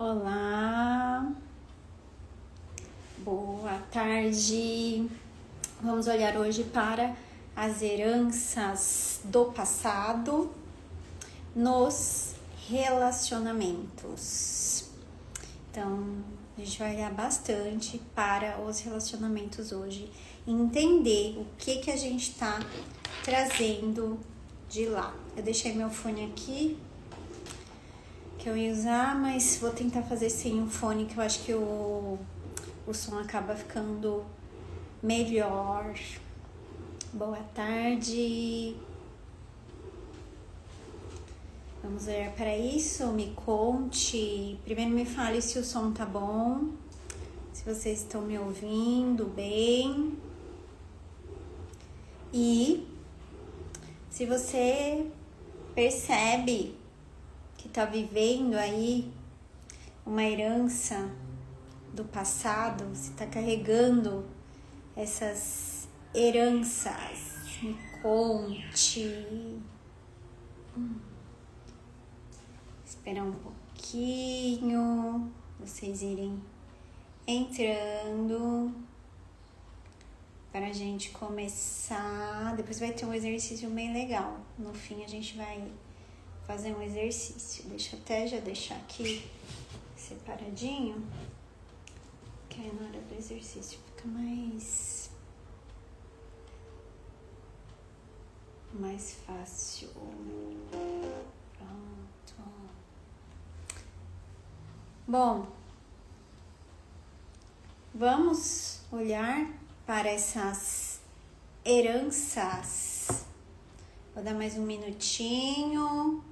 Olá, boa tarde. Vamos olhar hoje para as heranças do passado nos relacionamentos. Então, a gente vai olhar bastante para os relacionamentos hoje e entender o que a gente está trazendo de lá. Eu deixei meu fone aqui, que eu ia usar, mas vou tentar fazer sem o fone, que eu acho que o som acaba ficando melhor. Boa tarde. Vamos olhar para isso. Me conte. Primeiro me fale se o som tá bom, se vocês estão me ouvindo bem. E se você percebe que está vivendo aí uma herança do passado, você está carregando essas heranças, me conte. Esperar um pouquinho, vocês irem entrando para a gente começar. Depois vai ter um exercício bem legal. No fim a gente vai fazer um exercício. Deixa eu até já deixar aqui separadinho, que aí na hora do exercício fica mais fácil. Pronto. Bom, vamos olhar para essas heranças. Vou dar mais um minutinho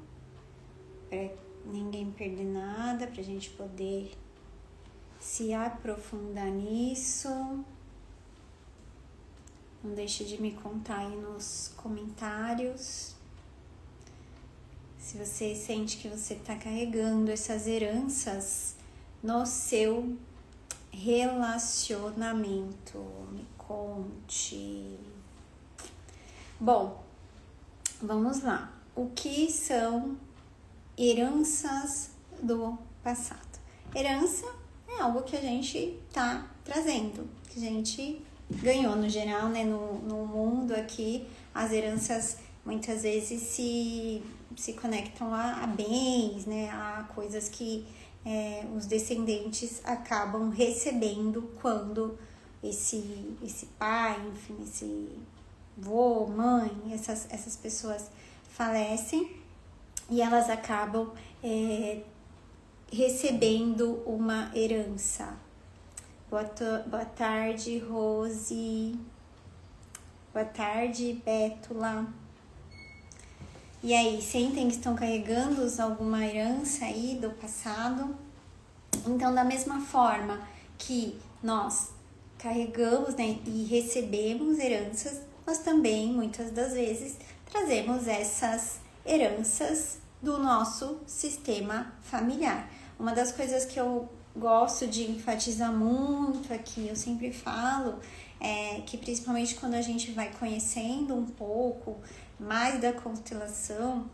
para ninguém perder nada, para a gente poder se aprofundar nisso. Não deixe de me contar aí nos comentários se você sente que você está carregando essas heranças no seu relacionamento. Me conte. Bom, vamos lá. O que são heranças do passado? Herança é algo que a gente tá trazendo, que a gente ganhou no geral, né? No mundo aqui, as heranças muitas vezes se conectam a bens, né? A coisas que os descendentes acabam recebendo quando esse pai, enfim, esse vô, mãe, essas pessoas falecem e elas acabam recebendo uma herança. Boa tarde, Rose. Boa tarde, Bétula. E aí, sentem que estão carregando alguma herança aí do passado? Então, da mesma forma que nós carregamos, né, e recebemos heranças, nós também, muitas das vezes, trazemos essas heranças do nosso sistema familiar. Uma das coisas que eu gosto de enfatizar muito aqui, eu sempre falo, é que principalmente quando a gente vai conhecendo um pouco mais da constelação,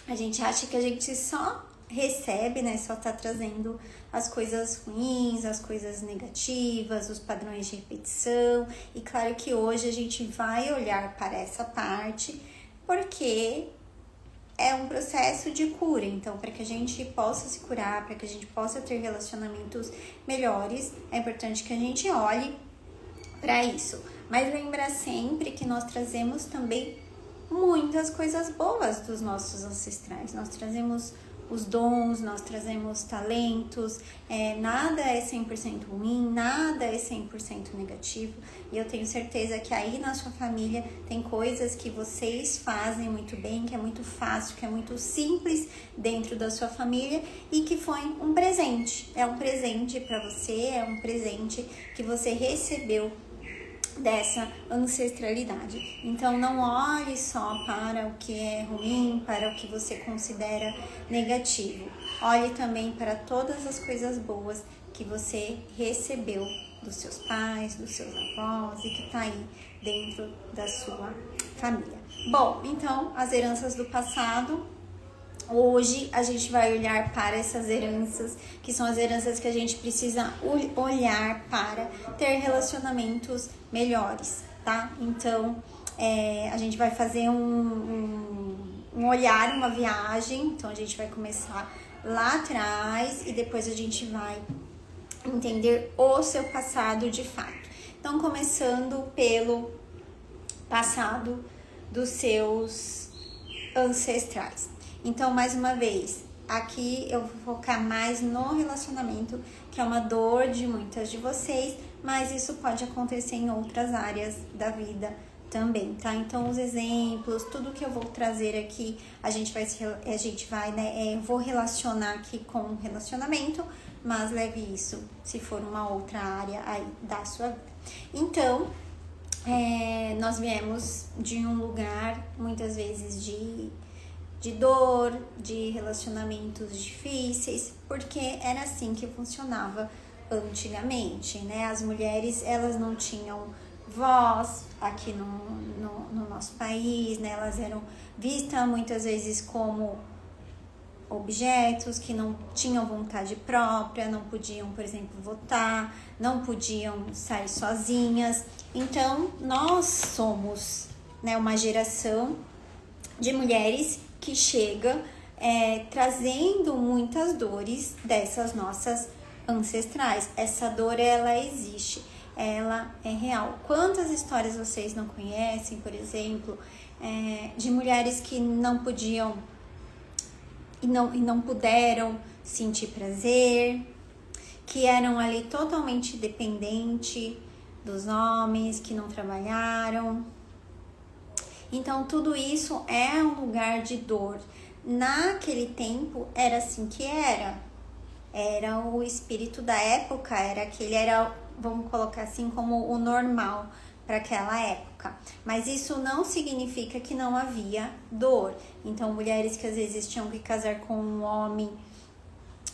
a gente acha que a gente só recebe, né, só tá trazendo as coisas ruins, as coisas negativas, os padrões de repetição. E claro que hoje a gente vai olhar para essa parte, porque é um processo de cura. Então, para que a gente possa se curar, para que a gente possa ter relacionamentos melhores, é importante que a gente olhe para isso. Mas lembra sempre que nós trazemos também muitas coisas boas dos nossos ancestrais. Nós trazemos os dons, nós trazemos talentos, nada é 100% ruim, nada é 100% negativo, e eu tenho certeza que aí na sua família tem coisas que vocês fazem muito bem, que é muito fácil, que é muito simples dentro da sua família e que foi um presente, é um presente para você, é um presente que você recebeu dessa ancestralidade. Então não olhe só para o que é ruim, para o que você considera negativo. Olhe também para todas as coisas boas que você recebeu dos seus pais, dos seus avós e que está aí dentro da sua família. Bom, então as heranças do passado Hoje a gente vai olhar para essas heranças, que são as heranças que a gente precisa olhar para ter relacionamentos melhores, tá? Então, a gente vai fazer um olhar, uma viagem. Então, a gente vai começar lá atrás e depois a gente vai entender o seu passado de fato. Então, começando pelo passado dos seus ancestrais. Então, mais uma vez, aqui eu vou focar mais no relacionamento, que é uma dor de muitas de vocês, mas isso pode acontecer em outras áreas da vida também, tá? Então, os exemplos, tudo que eu vou trazer aqui, vou relacionar aqui com o relacionamento, mas leve isso se for uma outra área aí da sua vida. Então, nós viemos de um lugar, muitas vezes, de dor, de relacionamentos difíceis, porque era assim que funcionava antigamente, né? As mulheres, elas não tinham voz aqui no nosso país, né? Elas eram vistas muitas vezes como objetos que não tinham vontade própria, não podiam, por exemplo, votar, não podiam sair sozinhas. Então, nós somos, né, uma geração de mulheres que chega trazendo muitas dores dessas nossas ancestrais. Essa dor, ela existe, ela é real. Quantas histórias vocês não conhecem, por exemplo, de mulheres que não podiam e não puderam sentir prazer, que eram ali totalmente dependentes dos homens, que não trabalharam. Então, tudo isso é um lugar de dor. Naquele tempo, era assim que era. Era o espírito da época, vamos colocar assim, como o normal para aquela época. Mas isso não significa que não havia dor. Então, mulheres que às vezes tinham que casar com um homem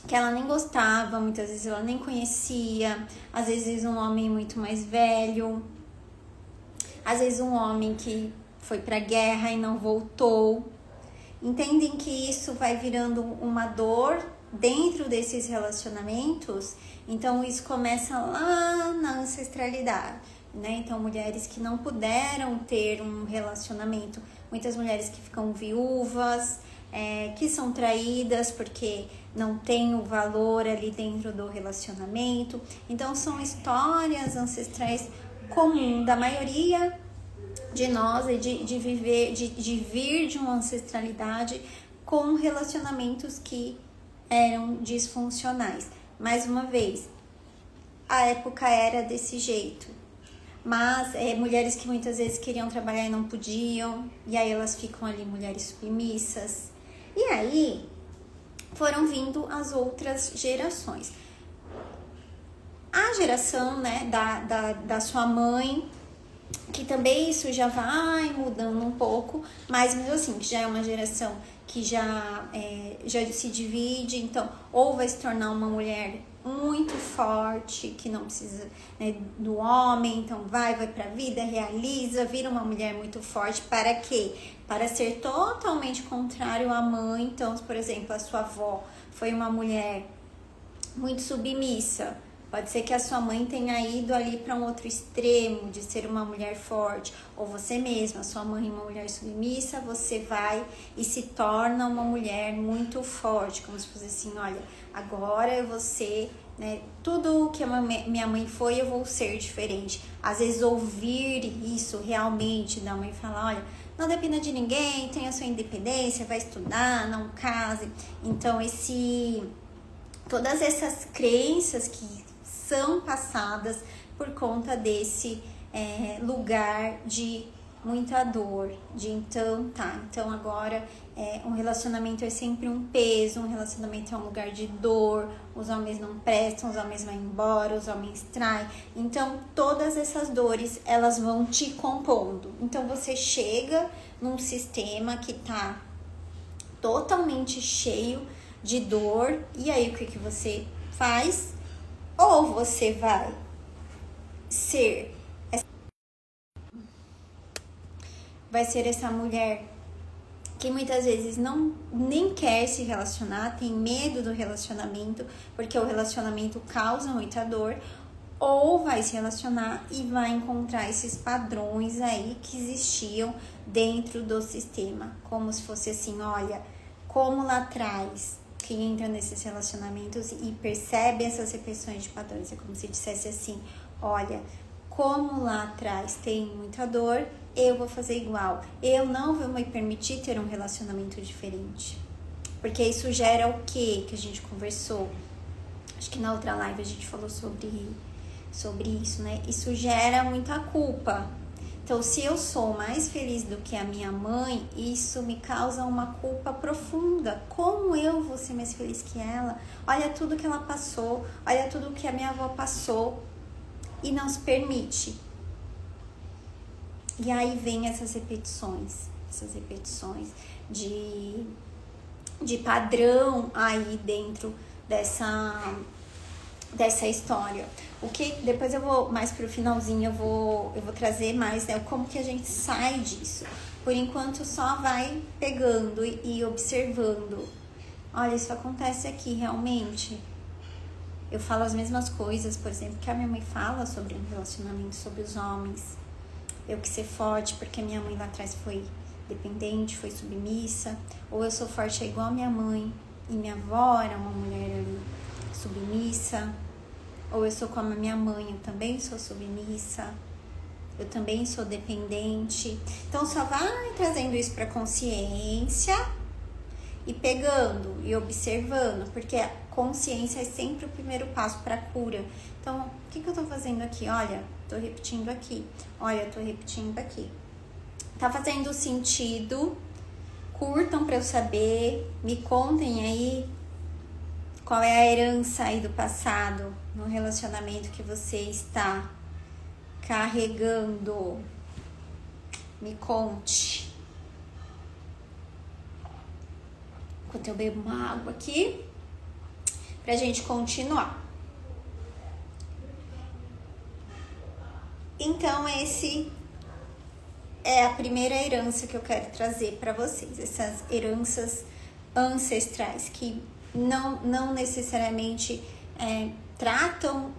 que ela nem gostava, muitas vezes ela nem conhecia, às vezes um homem muito mais velho, às vezes um homem que foi para a guerra e não voltou. Entendem que isso vai virando uma dor dentro desses relacionamentos? Então, isso começa lá na ancestralidade, né? Então, mulheres que não puderam ter um relacionamento, muitas mulheres que ficam viúvas, que são traídas porque não tem o valor ali dentro do relacionamento. Então, são histórias ancestrais comuns da maioria de nós, de viver, de vir de uma ancestralidade com relacionamentos que eram disfuncionais. Mais uma vez, a época era desse jeito, mas mulheres que muitas vezes queriam trabalhar e não podiam, e aí elas ficam ali, mulheres submissas. E aí foram vindo as outras gerações. A geração, né, da sua mãe, que também isso já vai mudando um pouco, mas mesmo assim, que já é uma geração que já se divide. Então, ou vai se tornar uma mulher muito forte, que não precisa, né, do homem, então vai pra vida, realiza, vira uma mulher muito forte. Para quê? Para ser totalmente contrário à mãe. Então, por exemplo, a sua avó foi uma mulher muito submissa, pode ser que a sua mãe tenha ido ali para um outro extremo de ser uma mulher forte, ou você mesma, sua mãe é uma mulher submissa, você vai e se torna uma mulher muito forte, como se fosse assim, olha, agora eu vou ser, né, tudo que a minha mãe foi, eu vou ser diferente. Às vezes ouvir isso realmente da mãe falar, olha, não dependa de ninguém, tenha sua independência, vai estudar, não case. Então, todas essas crenças que são passadas por conta desse lugar de muita dor, então agora um relacionamento é sempre um peso, um relacionamento é um lugar de dor, os homens não prestam, os homens vão embora, os homens traem. Então todas essas dores, elas vão te compondo. Então você chega num sistema que tá totalmente cheio de dor, e aí o que você faz? Ou você vai ser essa mulher que muitas vezes não nem quer se relacionar, tem medo do relacionamento, porque o relacionamento causa muita dor, ou vai se relacionar e vai encontrar esses padrões aí que existiam dentro do sistema, como se fosse assim, olha, como lá atrás, quem entra nesses relacionamentos e percebe essas repetições de padrões, é como se dissesse assim, olha, como lá atrás tem muita dor, eu vou fazer igual, eu não vou me permitir ter um relacionamento diferente, porque isso gera o que a gente conversou, acho que na outra live a gente falou sobre isso, né? Isso gera muita culpa. Então, se eu sou mais feliz do que a minha mãe, isso me causa uma culpa profunda. Como eu vou ser mais feliz que ela? Olha tudo que ela passou, olha tudo que a minha avó passou e não se permite. E aí vem essas repetições de padrão aí dentro dessa história. O que depois eu vou mais pro finalzinho, eu vou trazer mais, né, como que a gente sai disso. Por enquanto só vai pegando e observando. Olha, isso acontece aqui realmente. Eu falo as mesmas coisas, por exemplo, que a minha mãe fala sobre um relacionamento, sobre os homens. Eu que ser forte porque minha mãe lá atrás foi dependente, foi submissa, ou eu sou forte igual a minha mãe e minha avó era uma mulher ali submissa, ou eu sou como a minha mãe, eu também sou submissa, eu também sou dependente. Então só vai trazendo isso para consciência e pegando e observando, porque a consciência é sempre o primeiro passo para a cura. Então, o que eu tô fazendo aqui? Olha, tô repetindo aqui. Olha, tô repetindo aqui. Tá fazendo sentido? Curtam para eu saber, me contem aí qual é a herança aí do passado no relacionamento que você está carregando. Me conte. Enquanto eu bebo uma água aqui, pra gente continuar. Então, esse é a primeira herança que eu quero trazer para vocês. Essas heranças ancestrais que não necessariamente tratam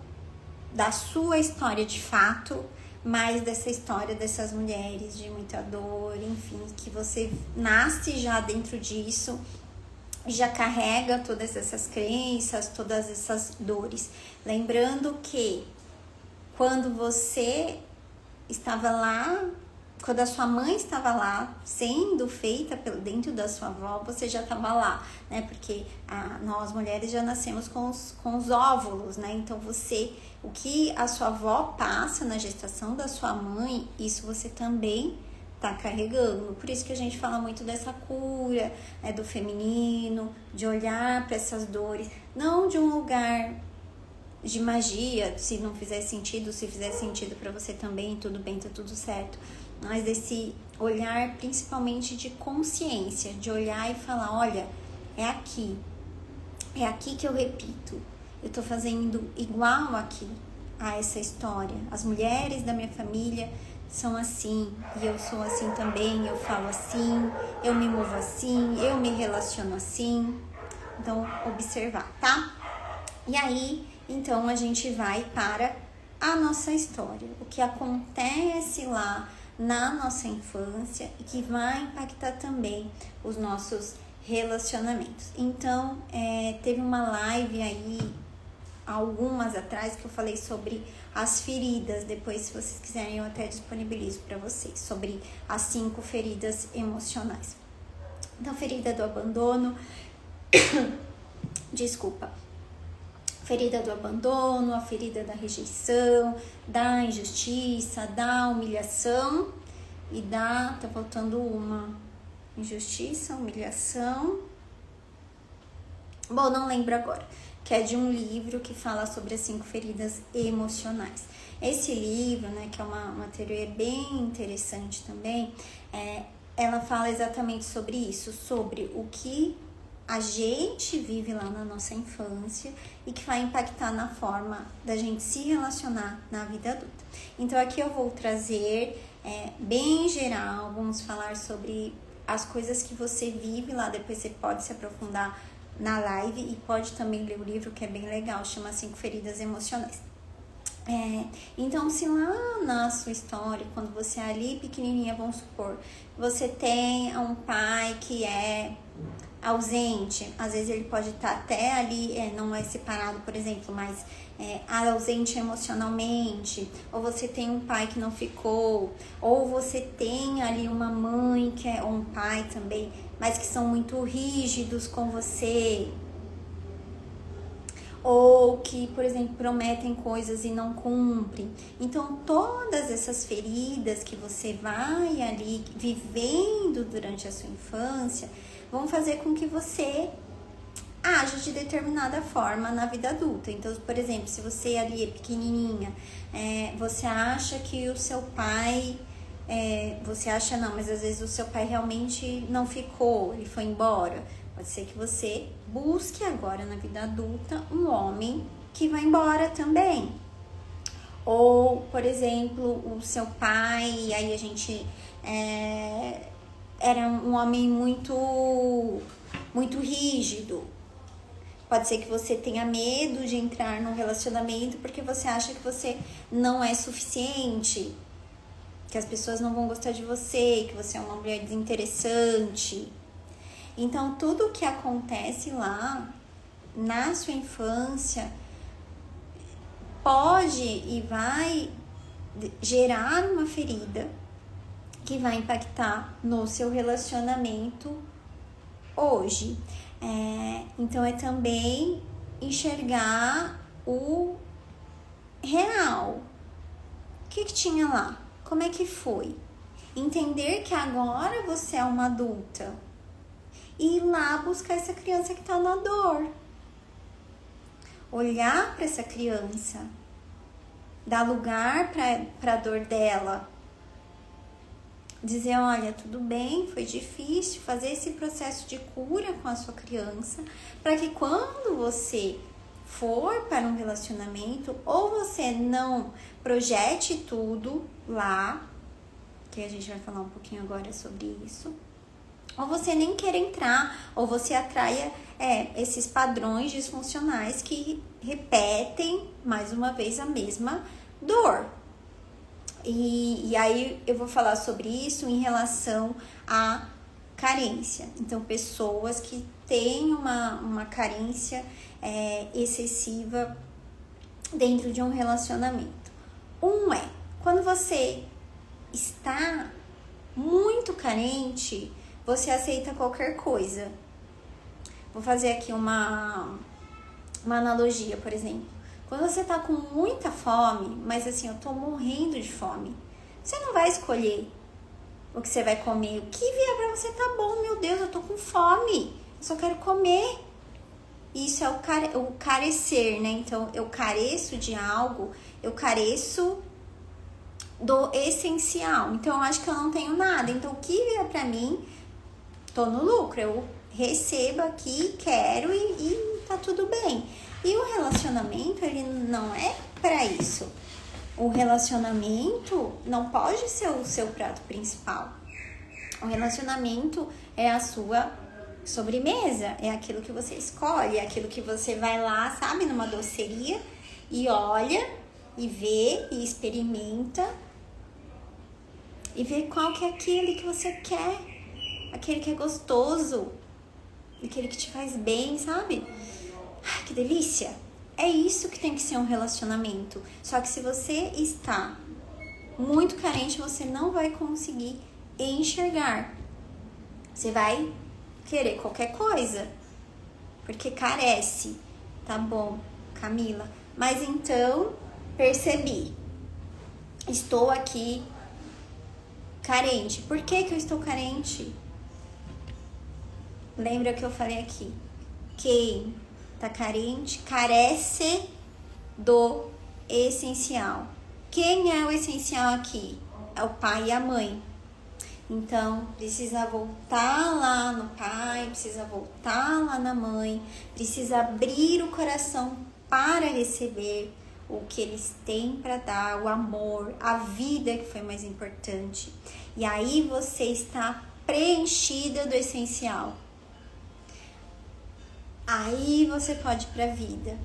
da sua história de fato, mas dessa história dessas mulheres de muita dor, enfim, que você nasce já dentro disso, já carrega todas essas crenças, todas essas dores. Lembrando que quando você estava lá, quando a sua mãe estava lá, sendo feita dentro da sua avó, você já estava lá, né? Porque nós mulheres já nascemos com os óvulos, né? Então o que a sua avó passa na gestação da sua mãe, isso você também tá carregando. Por isso que a gente fala muito dessa cura, né, do feminino, de olhar para essas dores, não de um lugar de magia, se não fizer sentido, se fizer sentido para você também, tudo bem, tá tudo certo. Mas desse olhar principalmente de consciência, de olhar e falar, olha, é aqui que eu repito, eu tô fazendo igual aqui a essa história. As mulheres da minha família são assim, e eu sou assim também, eu falo assim, eu me movo assim, eu me relaciono assim. Então, observar, tá? E aí, então, a gente vai para a nossa história, o que acontece lá na nossa infância e que vai impactar também os nossos relacionamentos. Então, teve uma live aí, algumas atrás, que eu falei sobre as feridas. Depois, se vocês quiserem, eu até disponibilizo para vocês, sobre as 5 feridas emocionais. Então, ferida do abandono, desculpa, ferida do abandono, a ferida da rejeição, da injustiça, da humilhação e tá faltando uma, injustiça, humilhação, bom, não lembro agora, que é de um livro que fala sobre as 5 feridas emocionais. Esse livro, né, que é uma teoria bem interessante também, ela fala exatamente sobre isso, sobre o que a gente vive lá na nossa infância e que vai impactar na forma da gente se relacionar na vida adulta. Então aqui eu vou trazer bem geral, vamos falar sobre as coisas que você vive lá. Depois você pode se aprofundar na live e pode também ler o livro, que é bem legal, chama 5 Feridas Emocionais. Então, se lá na sua história, quando você é ali pequenininha, vamos supor, você tem um pai que é ausente, às vezes ele pode estar até ali, não é separado, por exemplo, mas ausente emocionalmente, ou você tem um pai que não ficou, ou você tem ali uma mãe que ou um pai também, mas que são muito rígidos com você, ou que, por exemplo, prometem coisas e não cumprem. Então, todas essas feridas que você vai ali vivendo durante a sua infância vão fazer com que você age de determinada forma na vida adulta. Então, por exemplo, se você ali é pequenininha, você acha que o seu pai... você acha não, mas às vezes o seu pai realmente não ficou, ele foi embora. Pode ser que você busque agora na vida adulta um homem que vai embora também. Ou, por exemplo, o seu pai, aí a gente era um homem muito rígido. Pode ser que você tenha medo de entrar num relacionamento porque você acha que você não é suficiente, que as pessoas não vão gostar de você, que você é uma mulher desinteressante. Então, tudo que acontece lá na sua infância pode e vai gerar uma ferida que vai impactar no seu relacionamento hoje. Então, é também enxergar o real. O que tinha lá? Como é que foi? Entender que agora você é uma adulta. E ir lá buscar essa criança que tá na dor. Olhar para essa criança. Dar lugar para a dor dela. Dizer, olha, tudo bem, foi difícil, fazer esse processo de cura com a sua criança, para que quando você for para um relacionamento, ou você não projete tudo lá, que a gente vai falar um pouquinho agora sobre isso, ou você nem queira entrar, ou você atraia esses padrões disfuncionais que repetem, mais uma vez, a mesma dor. E aí eu vou falar sobre isso em relação à carência. Então, pessoas que têm uma carência excessiva dentro de um relacionamento. Quando você está muito carente, você aceita qualquer coisa. Vou fazer aqui uma analogia, por exemplo. Quando você tá com muita fome, mas assim, eu tô morrendo de fome, você não vai escolher o que você vai comer. O que vier pra você tá bom, meu Deus, eu tô com fome, eu só quero comer. Isso é o carecer, né? Então, eu careço de algo, eu careço do essencial. Então, eu acho que eu não tenho nada. Então, o que vier pra mim, tô no lucro. Eu recebo aqui, quero e tá tudo bem. E o relacionamento, ele não é pra isso. O relacionamento não pode ser o seu prato principal. O relacionamento é a sua sobremesa, é aquilo que você escolhe, é aquilo que você vai lá, sabe, numa doceria e olha e vê e experimenta e vê qual que é aquele que você quer, aquele que é gostoso, aquele que te faz bem, sabe? Ai, que delícia! É isso que tem que ser um relacionamento. Só que se você está muito carente, você não vai conseguir enxergar. Você vai querer qualquer coisa, porque carece. Tá bom, Camila. Mas então, percebi. Estou aqui carente. Por que eu estou carente? Lembra que eu falei aqui? Quem tá carente carece do essencial. Quem é o essencial aqui? É o pai e a mãe. Então, precisa voltar lá no pai, precisa voltar lá na mãe, precisa abrir o coração para receber o que eles têm para dar, o amor, a vida que foi mais importante. E aí você está preenchida do essencial. Aí você pode ir pra vida.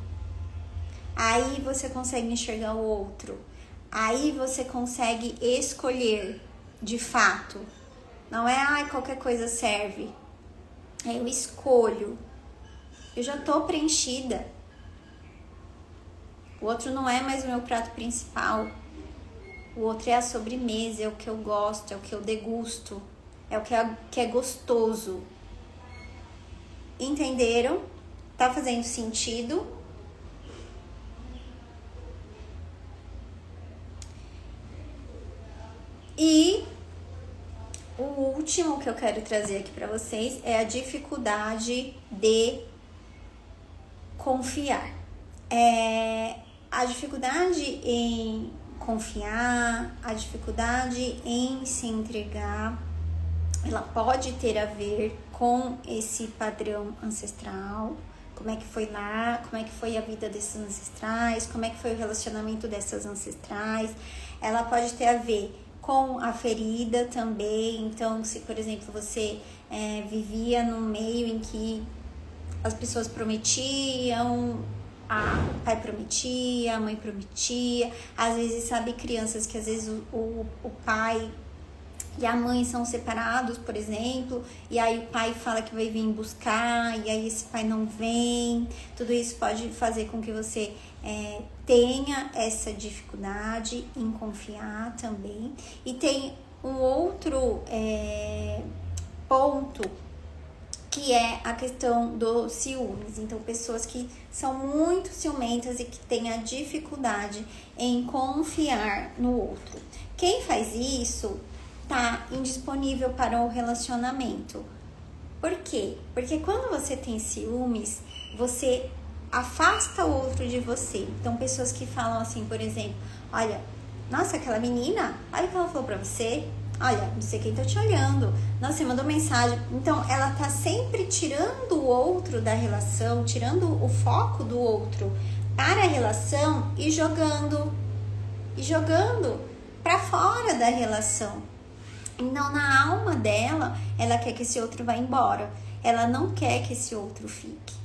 Aí você consegue enxergar o outro. Aí você consegue escolher, de fato. Não é, qualquer coisa serve. Eu escolho. Eu já tô preenchida. O outro não é mais o meu prato principal. O outro é a sobremesa, é o que eu gosto, é o que eu degusto. É o que é gostoso. Entenderam? Tá fazendo sentido? E o último que eu quero trazer aqui para vocês é a dificuldade de confiar. A dificuldade em confiar, a dificuldade em se entregar, ela pode ter a ver com esse padrão ancestral. Como é que foi lá, como é que foi a vida desses ancestrais, como é que foi o relacionamento dessas ancestrais. Ela pode ter a ver com a ferida também. Então, se por exemplo você vivia num meio em que as pessoas prometiam, o pai prometia, a mãe prometia, às vezes, sabe, crianças que às vezes o pai e a mãe são separados, por exemplo, e aí o pai fala que vai vir buscar, e aí esse pai não vem. Tudo isso pode fazer com que você tenha essa dificuldade em confiar também. E tem um outro ponto, que é a questão dos ciúmes. Então, pessoas que são muito ciumentas e que têm a dificuldade em confiar no outro. Quem faz isso tá indisponível para o relacionamento. Por quê? Porque quando você tem ciúmes, você afasta o outro de você. Então, pessoas que falam assim, por exemplo, olha, nossa, aquela menina, olha o que ela falou pra você. Olha, não sei quem tá te olhando. Nossa, você mandou mensagem. Então, ela tá sempre tirando o outro da relação, tirando o foco do outro para a relação e jogando para fora da relação. Então, na alma dela, ela quer que esse outro vá embora. Ela não quer que esse outro fique.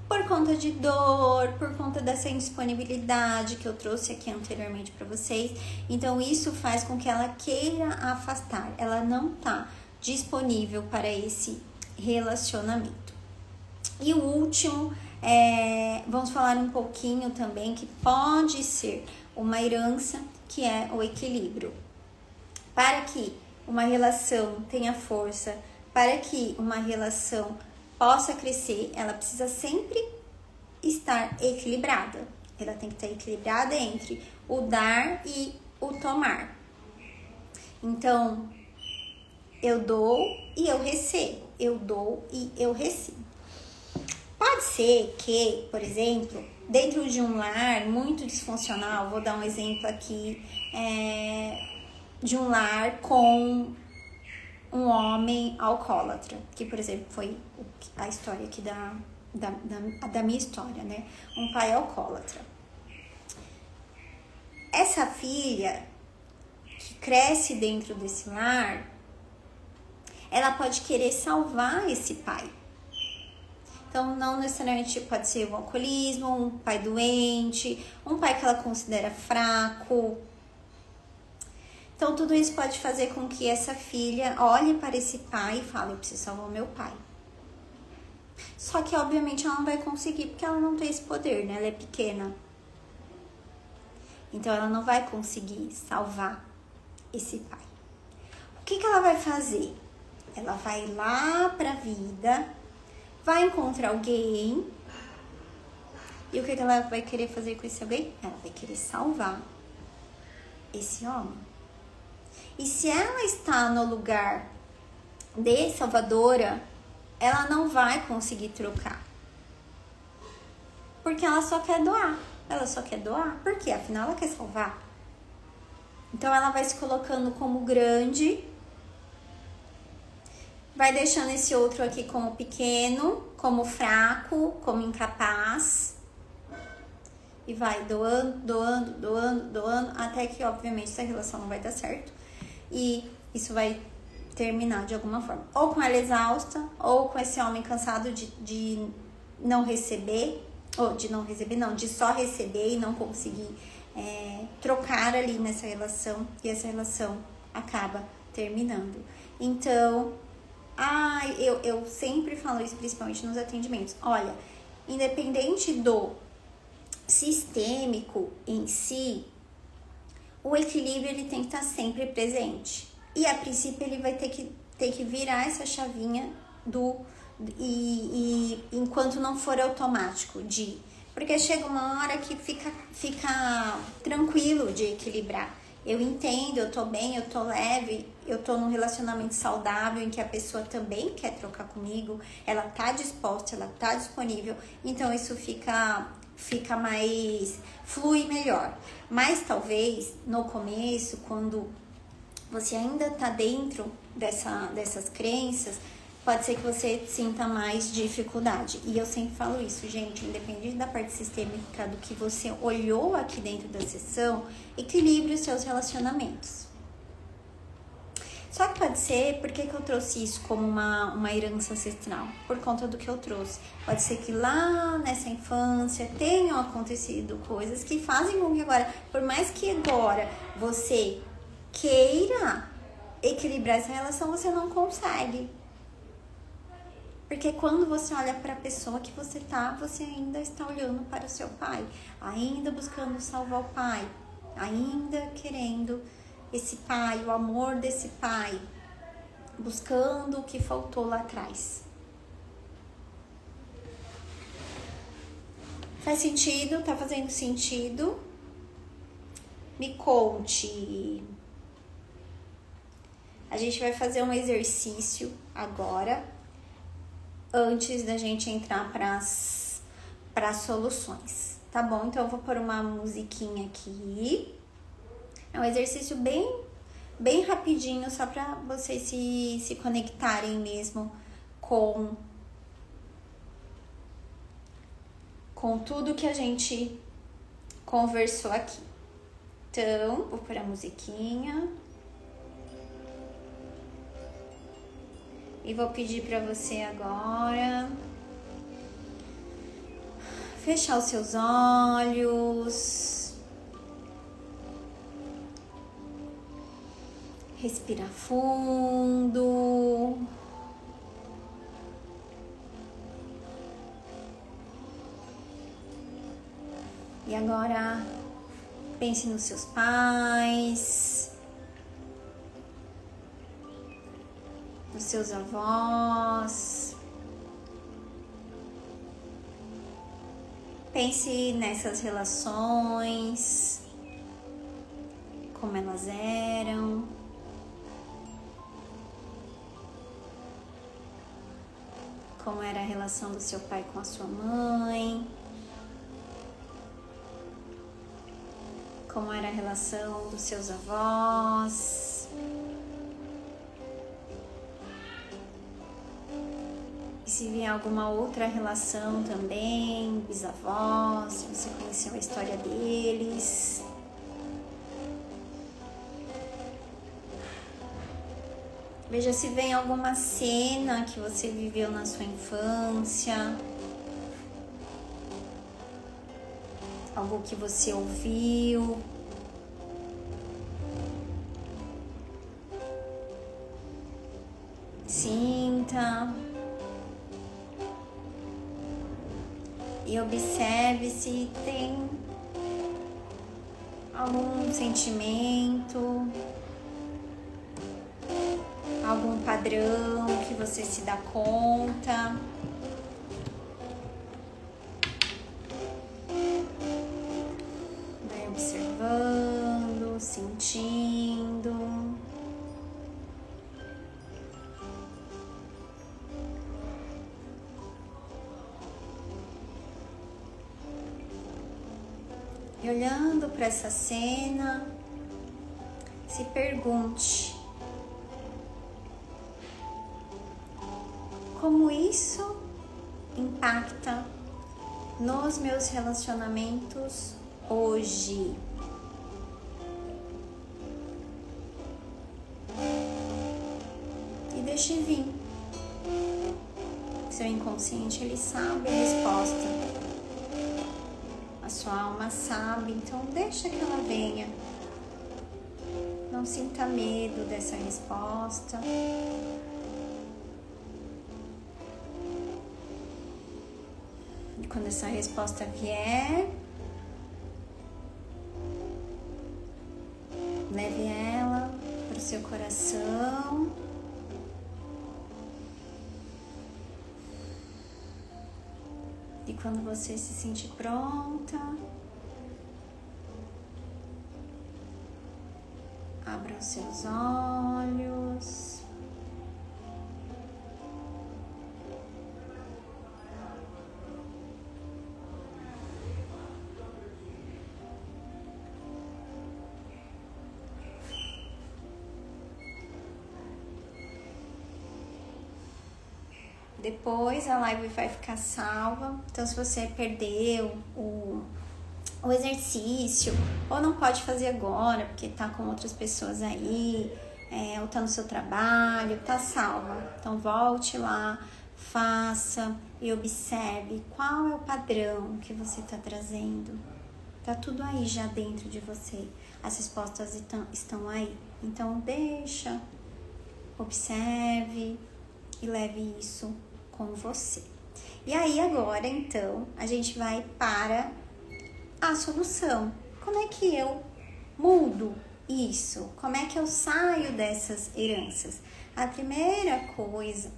Por conta de dor, por conta dessa indisponibilidade que eu trouxe aqui anteriormente para vocês. Então, isso faz com que ela queira afastar. Ela não tá disponível para esse relacionamento. E o último, vamos falar um pouquinho também que pode ser uma herança, que é o equilíbrio. Para que uma relação tenha força, para que uma relação possa crescer, ela precisa sempre estar equilibrada. Ela tem que estar equilibrada entre o dar e o tomar. Então, eu dou e eu recebo. Eu dou e eu recebo. Pode ser que, por exemplo, dentro de um lar muito disfuncional, vou dar um exemplo aqui, de um lar com um homem alcoólatra, que, por exemplo, foi a história aqui da minha história, né? Um pai alcoólatra. Essa filha que cresce dentro desse lar, ela pode querer salvar esse pai. Então, não necessariamente pode ser um alcoolismo, um pai doente, um pai que ela considera fraco. Então, tudo isso pode fazer com que essa filha olhe para esse pai e fale, eu preciso salvar o meu pai. Só que, obviamente, ela não vai conseguir, porque ela não tem esse poder, né? Ela é pequena. Então, ela não vai conseguir salvar esse pai. O que ela vai fazer? Ela vai lá para a vida, vai encontrar alguém. E o que ela vai querer fazer com esse alguém? Ela vai querer salvar esse homem. E se ela está no lugar de salvadora, ela não vai conseguir trocar. Porque ela só quer doar. Ela só quer doar. Por quê? Afinal, ela quer salvar. Então, ela vai se colocando como grande, vai deixando esse outro aqui como pequeno, como fraco, como incapaz. E vai doando, até que, obviamente, essa relação não vai dar certo. E isso vai terminar de alguma forma. Ou com ela exausta, ou com esse homem cansado de não receber, ou de não receber, não, de só receber e não conseguir trocar ali nessa relação, e essa relação acaba terminando. Então, eu sempre falo isso, principalmente nos atendimentos. Olha, independente do sistêmico em si, o equilíbrio ele tem que estar sempre presente. E a princípio ele vai ter que virar essa chavinha e enquanto não for automático porque chega uma hora que fica tranquilo de equilibrar. Eu entendo, eu tô bem, eu tô leve, eu tô num relacionamento saudável em que a pessoa também quer trocar comigo, ela tá disposta, ela tá disponível, então isso fica mais, flui melhor. Mas talvez no começo, quando você ainda tá dentro dessas crenças, pode ser que você sinta mais dificuldade. E eu sempre falo isso, gente, independente da parte sistêmica do que você olhou aqui dentro da sessão, equilibre os seus relacionamentos. Só que pode ser, por que eu trouxe isso como uma herança ancestral? Por conta do que eu trouxe. Pode ser que lá nessa infância tenham acontecido coisas que fazem com que agora, por mais que agora você queira equilibrar essa relação, você não consegue. Porque quando você olha para a pessoa que você ainda está olhando para o seu pai, ainda buscando salvar o pai, ainda querendo esse pai, o amor desse pai, buscando o que faltou lá atrás. Faz sentido? Tá fazendo sentido? Me conte. A gente vai fazer um exercício agora, antes da gente entrar para as soluções, tá bom? Então eu vou pôr uma musiquinha aqui. É um exercício bem rapidinho, só para vocês se conectarem mesmo com tudo que a gente conversou aqui. Então, vou pôr a musiquinha. E vou pedir para você agora fechar os seus olhos, respirar fundo, e agora pense nos seus pais, nos seus avós. Pense nessas relações, como elas eram. Como era a relação do seu pai com a sua mãe. Como era a relação dos seus avós. E se vier alguma outra relação também, bisavós, se você conheceu a história deles. Veja se vem alguma cena que você viveu na sua infância. Algo que você ouviu. Sinta. E observe se tem algum sentimento, algum padrão que você se dá conta. Vai observando, sentindo. E olhando para essa cena, se pergunte: como isso impacta nos meus relacionamentos hoje? deixe vir. Seu inconsciente, ele sabe a resposta. A sua alma sabe, então deixa que ela venha. Não sinta medo dessa resposta. E quando essa resposta vier, leve ela para o seu coração. E quando você se sentir pronta, abra os seus olhos. Depois a live vai ficar salva, então se você perdeu o exercício, ou não pode fazer agora, porque tá com outras pessoas aí, ou tá no seu trabalho, tá salva. Então volte lá, faça e observe qual é o padrão que você tá trazendo. Tá tudo aí já dentro de você, as respostas estão aí. Então deixa, observe e leve isso com você. E aí agora, então, a gente vai para a solução. Como é que eu mudo isso? Como é que eu saio dessas heranças? A primeira coisa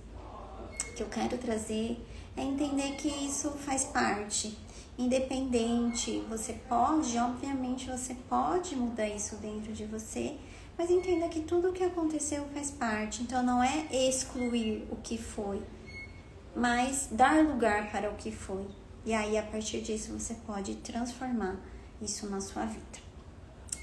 que eu quero trazer é entender que isso faz parte. Independente, você pode, obviamente você pode mudar isso dentro de você, mas entenda que tudo o que aconteceu faz parte. Então não é excluir o que foi, mas dar lugar para o que foi. E aí, a partir disso, você pode transformar isso na sua vida.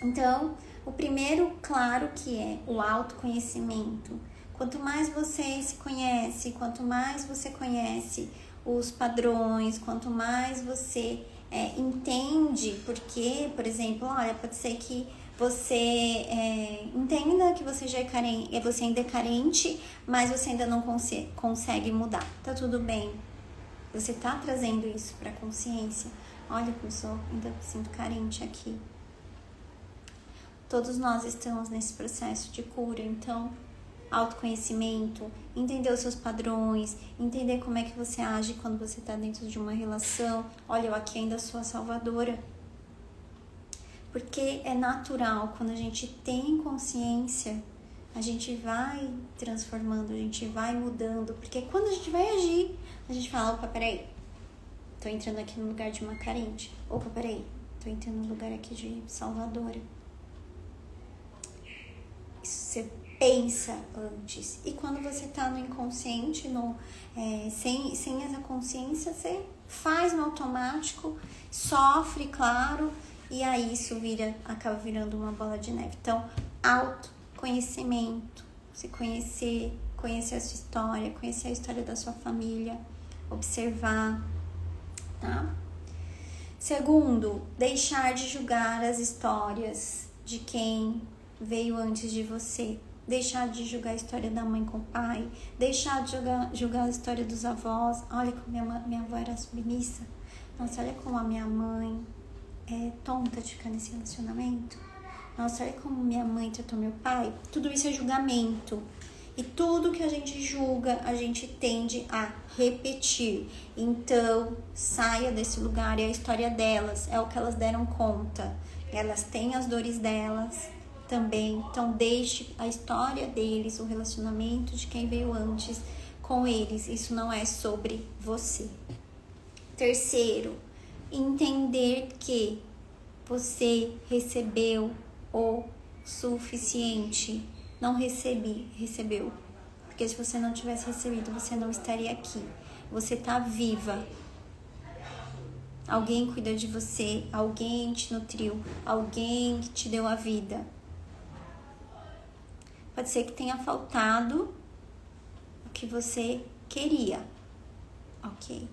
Então, o primeiro, claro que é o autoconhecimento. Quanto mais você se conhece, quanto mais você conhece os padrões, quanto mais você entende, porque, por exemplo, olha, pode ser que você entenda que você já é carente, você ainda é carente, mas você ainda não consegue mudar. Tá tudo bem. Você tá trazendo isso para consciência. Olha como eu ainda me sinto carente aqui. Todos nós estamos nesse processo de cura, então autoconhecimento, entender os seus padrões, entender como é que você age quando você tá dentro de uma relação. Olha, eu aqui ainda sou a salvadora. Porque é natural, quando a gente tem consciência, a gente vai transformando, a gente vai mudando. Porque quando a gente vai agir, a gente fala, opa, peraí, tô entrando aqui no lugar de uma carente. Opa, peraí, tô entrando no lugar aqui de salvadora. Isso você pensa antes. E quando você tá no inconsciente, sem essa consciência, você faz no automático, sofre, claro, e aí isso acaba virando uma bola de neve. Então, autoconhecimento, se conhecer a sua história, conhecer a história da sua família, observar, tá? Segundo, deixar de julgar as histórias de quem veio antes de você. Deixar de julgar a história da mãe com o pai, deixar de julgar a história dos avós. Olha como minha avó era submissa. Nossa, olha como a minha mãe é tonta de ficar nesse relacionamento. Nossa, olha como minha mãe tratou meu pai. Tudo isso é julgamento. E tudo que a gente julga, a gente tende a repetir. Então, saia desse lugar, é a história delas, é o que elas deram conta. Elas têm as dores delas também. Então, deixe a história deles, o relacionamento de quem veio antes com eles. Isso não é sobre você. Terceiro, entender que você recebeu o suficiente. Não recebeu. Porque se você não tivesse recebido, você não estaria aqui. Você tá viva. Alguém cuidou de você, alguém te nutriu, alguém que te deu a vida. Pode ser que tenha faltado o que você queria, ok?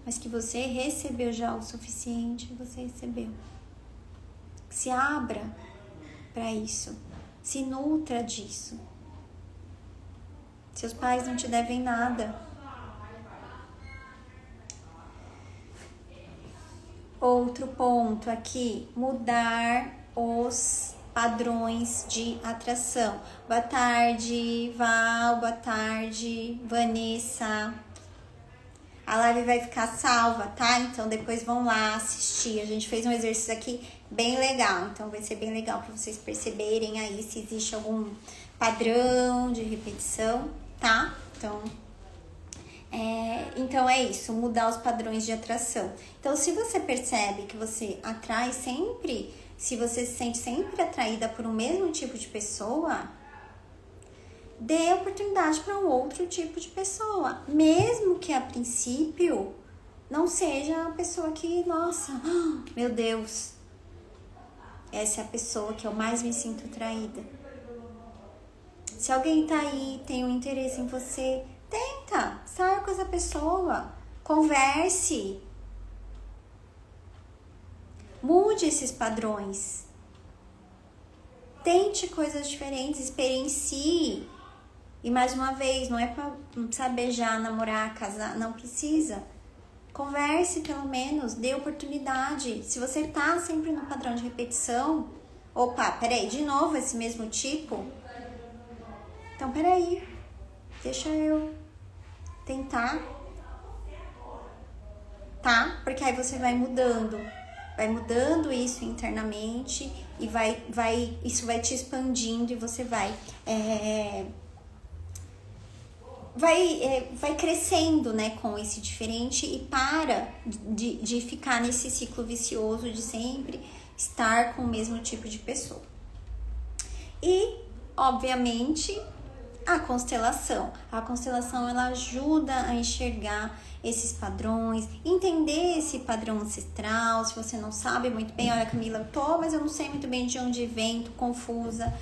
Mas que você recebeu já o suficiente, você recebeu. Se abra para isso, se nutra disso. Seus pais não te devem nada. Outro ponto aqui, mudar os padrões de atração. Boa tarde, Val. Boa tarde, Vanessa. A live vai ficar salva, tá? Então depois vão lá assistir. A gente fez um exercício aqui bem legal. Então vai ser bem legal para vocês perceberem aí se existe algum padrão de repetição, tá? Então é isso, mudar os padrões de atração. Então, se você percebe que você atrai sempre, se você se sente sempre atraída por um mesmo tipo de pessoa, dê oportunidade para um outro tipo de pessoa, mesmo que a princípio não seja a pessoa que, nossa, meu Deus, essa é a pessoa que eu mais me sinto atraída. Se alguém tá aí, tem um interesse em você, tenta, saia com essa pessoa, converse, mude esses padrões, tente coisas diferentes, experiencie. E mais uma vez, não é pra precisar beijar, namorar, casar, não precisa. Converse pelo menos, dê oportunidade. Se você tá sempre no padrão de repetição, opa, peraí, de novo esse mesmo tipo? Então peraí, deixa eu tentar, tá? Porque aí você vai mudando isso internamente e isso vai te expandindo e você vai crescendo, né, com esse diferente e para de ficar nesse ciclo vicioso de sempre estar com o mesmo tipo de pessoa. E, obviamente, a constelação. A constelação, ela ajuda a enxergar esses padrões, entender esse padrão ancestral. Se você não sabe muito bem, olha, Camila, mas eu não sei muito bem de onde vem, tô confusa,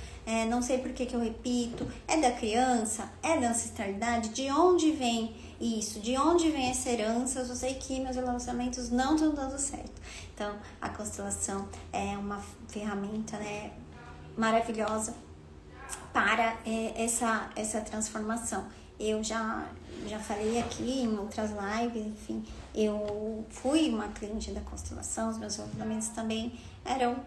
não sei por que eu repito. É da criança? É da ancestralidade? De onde vem isso? De onde vem essa herança? Eu só sei que meus relacionamentos não estão dando certo. Então, a constelação é uma ferramenta, né, maravilhosa para essa transformação. Eu já falei aqui em outras lives, enfim, eu fui uma cliente da constelação, os meus relacionamentos também eram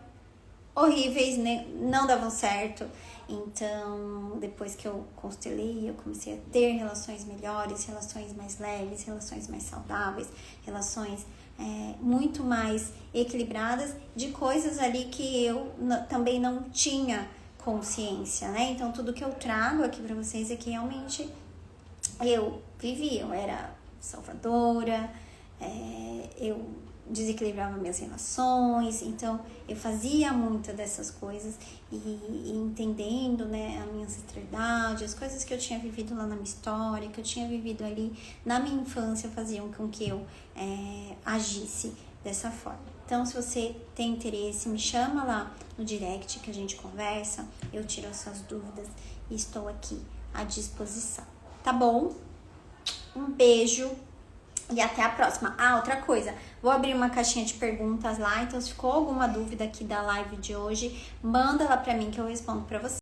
horríveis, né? Não davam certo. Então, depois que eu constelei, eu comecei a ter relações melhores, relações mais leves, relações mais saudáveis, relações muito mais equilibradas, de coisas ali que eu também não tinha consciência, né? Então, tudo que eu trago aqui pra vocês é que realmente eu vivi, eu era salvadora, eu desequilibrava minhas relações, então eu fazia muitas dessas coisas e entendendo, né, a minha ancestralidade, as coisas que eu tinha vivido lá na minha história, que eu tinha vivido ali na minha infância, faziam com que eu agisse dessa forma. Então, se você tem interesse, me chama lá no direct que a gente conversa, eu tiro as suas dúvidas e estou aqui à disposição. Tá bom? Um beijo e até a próxima. Outra coisa, vou abrir uma caixinha de perguntas lá, então se ficou alguma dúvida aqui da live de hoje, manda lá pra mim que eu respondo pra você.